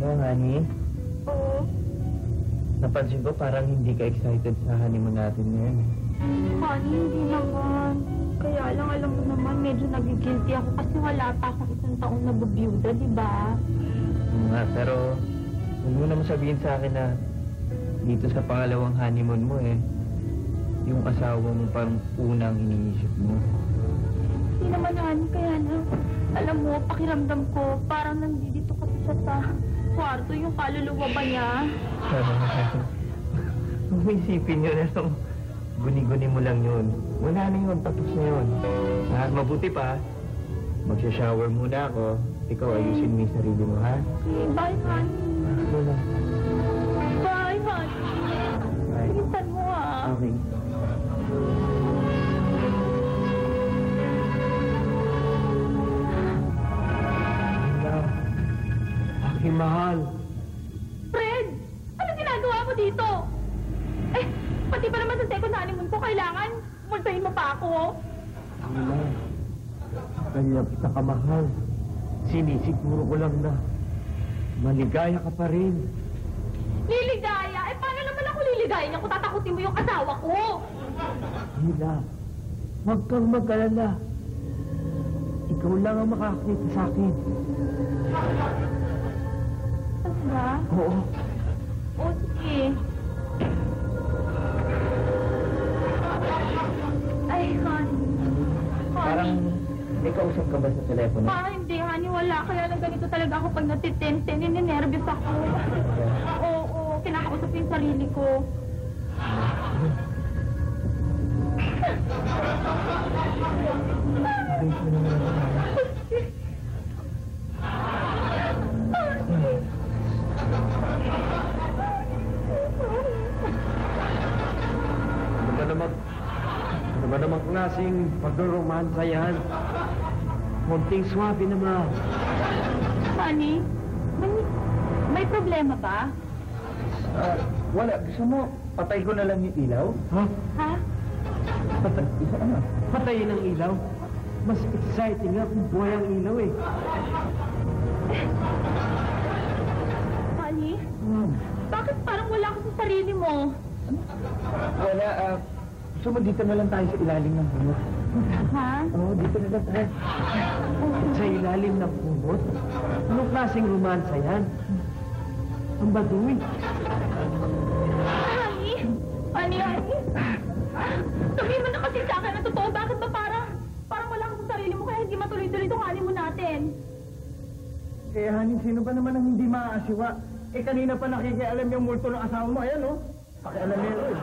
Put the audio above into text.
Oh, honey. Oo. Napansin ko parang hindi ka excited sa honeymoon natin ngayon. Honey, hindi naman. Kaya lang, alam mo naman, medyo nagigilty ako kasi wala pa akong 1 taong nabubiyuda, di ba? Nga, pero huwag mo naman sabihin sa akin na dito sa pangalawang honeymoon mo yung asawa mo parang unang iniisip mo. Hindi naman, honey, kaya na, alam mo, pakiramdam ko, parang nandito kasi siya sa kwarto, yung kaluluwa ba niya? Huwag mo isipin yun, guni-guni mo lang yun. Wala na yun, tapos na yun. Mabuti pa, magsha-shower muna ako. Ikaw, ayusin mo yung sarili mo, ha? Okay, bye, honey. Wala. Bye, honey. Bye. Bilisan mo, ha? Okay. Aking mahal. Fred! Ano ginagawa mo dito? Eh, pati pa naman sa second honeymoon ko, kailangan multahin mo pa ako. Wala. Kaya kita ka mahal. Sinisiguro ko lang na maligaya ka pa rin. Liligaya? Eh, paano naman ako liligayan kung tatakutin mo yung asawa ko? Hila, huwag kang mag-alala. Ikaw lang ang makakita sa akin. Talaga? Oo. O, sige. Ay, honey. Parang may kausap ka ba sa telepono? Hindi, honey, wala. Kaya lang ganito talaga ako pag natitense. Ninenervous ako. Oo, kinakausap ko yung sarili ko. Ano ba namang klaseng pag-romansa yan? Konting swabe naman. Honey, may problema ba? Wala. Gusto mo, patay ko na lang yung ilaw? Ha? Ha? Patayin ang ilaw? Mas exciting nga kung buhay ang ilaw eh. Honey, bakit parang wala ka sa sarili mo? Wala, gusto mo dito na lang tayo sa ilalim ng bunot? Ha? Oo, dito na lang tayo. Sa ilalim ng bunot? Anong klaseng romansa yan? Ang baduy. Honey? Honey? Sabihin mo na kasi sa akin ang totoo. Bakit ba parang wala ka sa sarili mo kaya hindi matuloy-tuloy itong honeymoon natin? Kaya hanin, sino ba naman ang hindi maaasiwa? Eh, kanina pa nakikialam yung multo ng asawa mo. Ayan, oh. Pakialam niya, eh.